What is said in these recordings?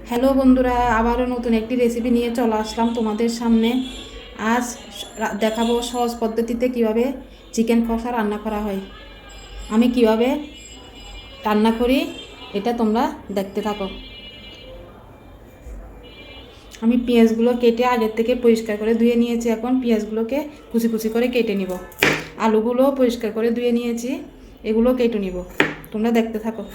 Hello বন্ধুরা, আবারও নতুন একটি রেসিপি নিয়ে চলে আসলাম তোমাদের সামনে। আজ দেখাবো সহজ পদ্ধতিতে কিভাবে চিকেন কষা রান্না করা হয়। আমি কিভাবে রান্না করি এটা তোমরা দেখতে থাকো। আমি পেঁয়াজগুলো কেটে আগের থেকে পরিষ্কার করে ধুয়ে নিয়েছি। এখন পেঁয়াজগুলোকে কুচি কুচি করে কেটে নিব। আলুগুলো পরিষ্কার করে ধুয়ে নিয়েছি, এগুলো কেটে নিব। তোমরা দেখতে থাকো।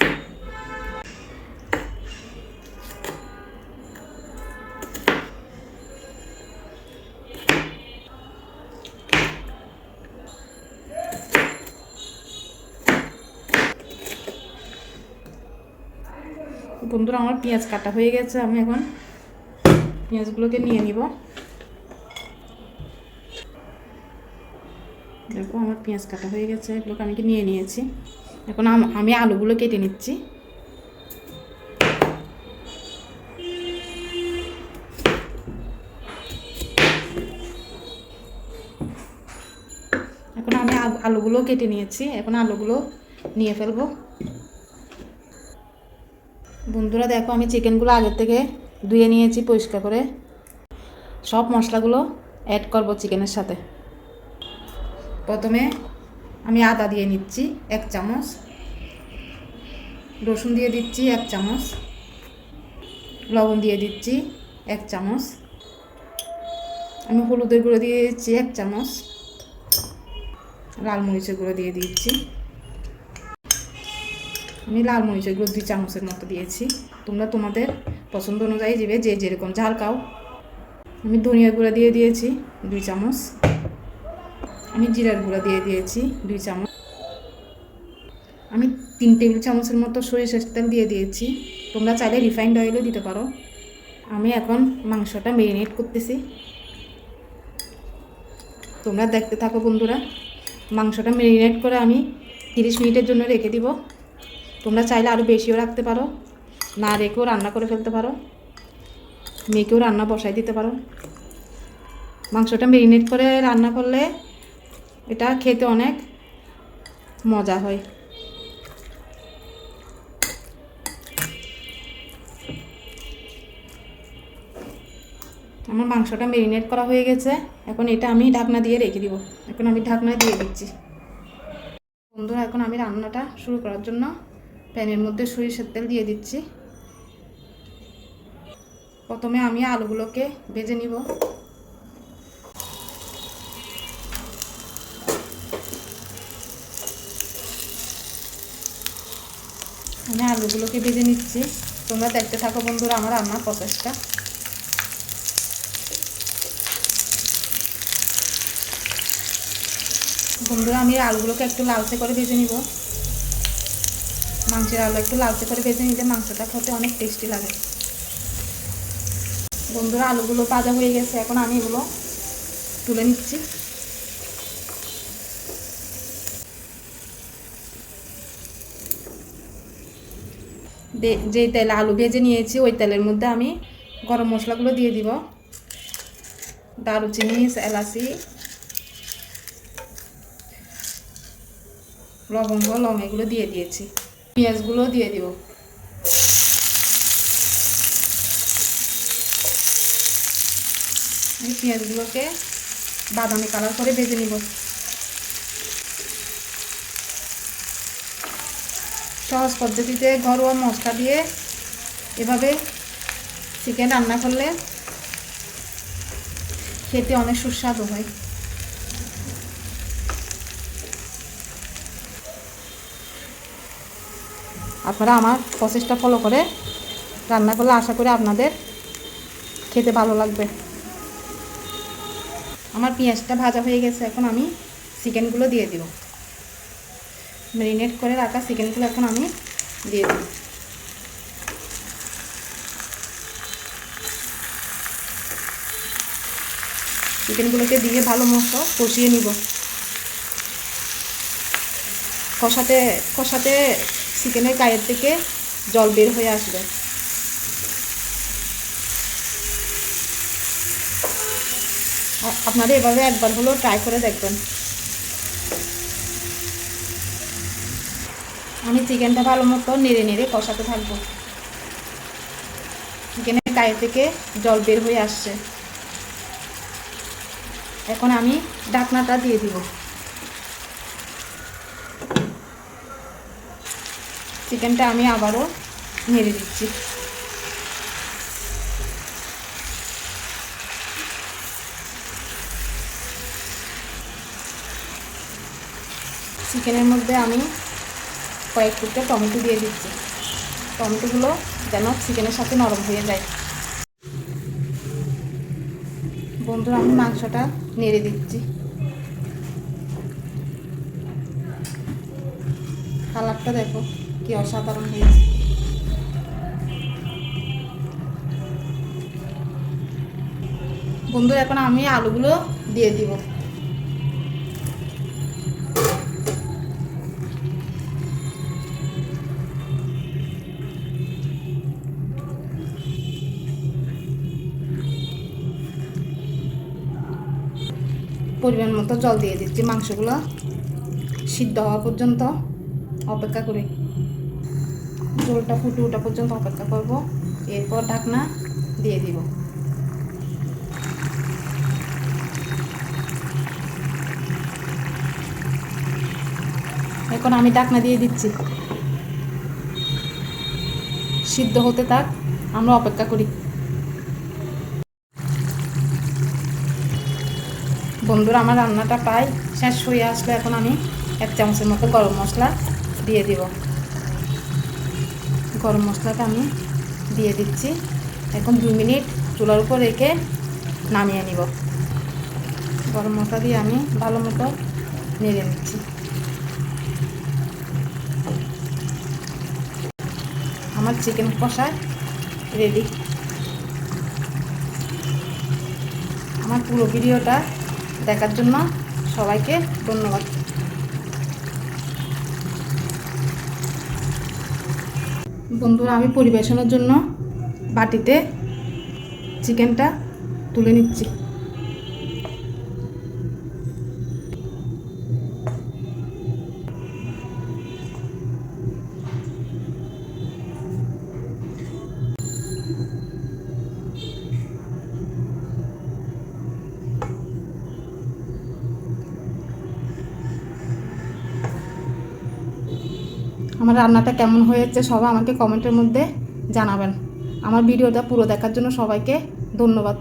বন্ধুরা, আমার পেঁয়াজ কাটা হয়ে গেছে। আমি এখন পেঁয়াজগুলোকে নিয়ে নিব। দেখো, আমার পেঁয়াজ কাটা হয়ে গেছে, এগুলোকে আমি নিয়ে নিয়েছি। এখন আমি আলুগুলো কেটে নিচ্ছি। এখন আমি আলুগুলো কেটে নিয়েছি, এখন আলুগুলো নিয়ে ফেলবো। বন্ধুরা দেখো, আমি চিকেনগুলো আগের থেকে ধুয়ে নিয়েছি পরিষ্কার করে। সব মশলাগুলো অ্যাড করব চিকেনের সাথে। প্রথমে আমি আদা দিয়ে নিচ্ছি 1 চামচ, রসুন দিয়ে দিচ্ছি 1 চামচ, লবণ দিয়ে দিচ্ছি 1 চামচ, আমি হলুদের গুঁড়ো দিয়ে দিচ্ছি 1 চামচ, লাল মরিচের গুঁড়ো দিয়ে দিচ্ছি। আমি লাল মরিচের গুঁড়ো 2 চামচের মতো দিয়েছি। তোমরা তোমাদের পছন্দ অনুযায়ী দিবে, যে যেরকম ঝাল খাও। আমি ধনিয়ার গুঁড়ো দিয়ে দিয়েছি 2 চামচ, আমি জিরার গুঁড়ো দিয়ে দিয়েছি 2 চামচ, আমি 3 টেবিল চামচের মতো সরিষার তেল দিয়ে দিয়েছি। তোমরা চাইলে রিফাইন্ড অয়েলও দিতে পারো। আমি এখন মাংসটা ম্যারিনেট করতেছি, তোমরা দেখতে থাকো বন্ধুরা। মাংসটা ম্যারিনেট করে আমি 30 মিনিটের জন্য রেখে দিব। তোমরা চাইলে আরও বেশিও রাখতে পারো, না রেখেও রান্না করে ফেলতে পারো, মেয়েকেও রান্না বসাই দিতে পারো। মাংসটা ম্যারিনেট করে রান্না করলে এটা খেতে অনেক মজা হয়। আমার মাংসটা ম্যারিনেট করা হয়ে গেছে। এখন এটা আমি ঢাকনা দিয়ে রেখে দিব। এখন আমি ঢাকনা দিয়ে দিচ্ছি। বন্ধুরা, এখন আমি রান্নাটা শুরু করার জন্য প্যানের মধ্যে সরিষার তেল দিয়ে দিচ্ছি। প্রথমে আমি আলুগুলোকে ভেজে নিব। আমি আলুগুলোকে ভেজে নিচ্ছি। তোমরা দেখতে থাকো বন্ধুরা আমার রান্নার প্রসেসটা। বন্ধুরা, আমি আলুগুলোকে একটু লালচে করে ভেজে নিব। মাংসের আলু একটু লালচে করে ভেজে নিলে মাংসটা খেতে অনেক টেস্টি লাগে। বন্ধুরা, আলুগুলো ভাজা হয়ে গেছে, এখন আমি এগুলো তুলে নিচ্ছি। যে তেলে আলু ভেজে নিয়েছি ওই তেলের মধ্যে আমি গরম মশলাগুলো দিয়ে দিব। দারুচিনি, এলাচি, লবঙ্গ, লং এগুলো দিয়ে দিয়েছি। পেঁয়াজগুলো দিয়ে দিব। এই পেঁয়াজগুলোকে বাদামি কালার করে ভেজে নিব। সহজ পদ্ধতিতে ঘরোয়া মশলা দিয়ে এভাবে চিকেন রান্না করলে খেতে অনেক সুস্বাদু হয়। আপনারা আমার প্রসেসটা ফলো করে রান্না করলে আশা করি আপনাদের খেতে ভালো লাগবে। আমার পেঁয়াজটা ভাজা হয়ে গেছে, এখন আমি চিকেনগুলো দিয়ে দিব। ম্যারিনেট করে রাখা চিকেনগুলো এখন আমি দিয়ে দিই। চিকেনগুলোকে দিয়ে ভালো মতো কষিয়ে নিব। কষাতে কষাতে চিকেনের গায়ের থেকে জল বের হয়ে আসবে। আপনারা এভাবে একবার হলেও ট্রাই করে দেখবেন। আমি চিকেনটা ভালো মতো নেড়ে নেড়ে কষাতে থাকবো। গায়ে থেকে জল বের হয়ে আসছে। এখন আমি ঢাকনাটা দিয়ে দিব। চিকেনটা আমি আবারও নেড়ে দিচ্ছি। চিকেনের মধ্যে আমি কয়েক টুকরা টমেটো দিয়ে দিচ্ছি। টমেটোগুলো যেন চিকেনের সাথে নরম হয়ে যায়। বন্ধুরা, আমি মাংসটা নেড়ে দিচ্ছি। কালারটা দেখো কি অসাধারণ হয়েছে। বন্ধুরা, এখন আমি আলুগুলো দিয়ে দিব। পরিমাণ মতো জল দিয়ে দিচ্ছি। মাংসগুলো সিদ্ধ হওয়া পর্যন্ত অপেক্ষা করি। ঝোলটা ফুটে ওঠা পর্যন্ত অপেক্ষা করব। এরপর ঢাকনা দিয়ে দিব। এখন আমি ঢাকনা দিয়ে দিচ্ছি। সিদ্ধ হতে থাক, আমরা অপেক্ষা করি। বন্ধুরা, আমার রান্নাটা প্রায় শেষ হয়ে আসলে এখন আমি 1 চামচের মতো গরম মশলা দিয়ে দিব। গরম মশলাটা আমি দিয়ে দিচ্ছি। এখন 2 মিনিট চুলার উপর রেখে নামিয়ে নিব। গরম মশলা দিয়ে আমি ভালো মতো নেড়ে নিচ্ছি। আমার চিকেন কষা রেডি। আমার পুরো ভিডিওটা দেখার জন্য সবাইকে ধন্যবাদ। বন্ধুরা, আমি পরিবেশনের জন্য বাটিতে চিকেনটা তুলে নিচ্ছি। আমার রান্নাটা কেমন হয়েছে সবাই আমাকে কমেন্টের মধ্যে জানাবেন। আমার ভিডিওটা পুরো দেখার জন্য সবাইকে ধন্যবাদ।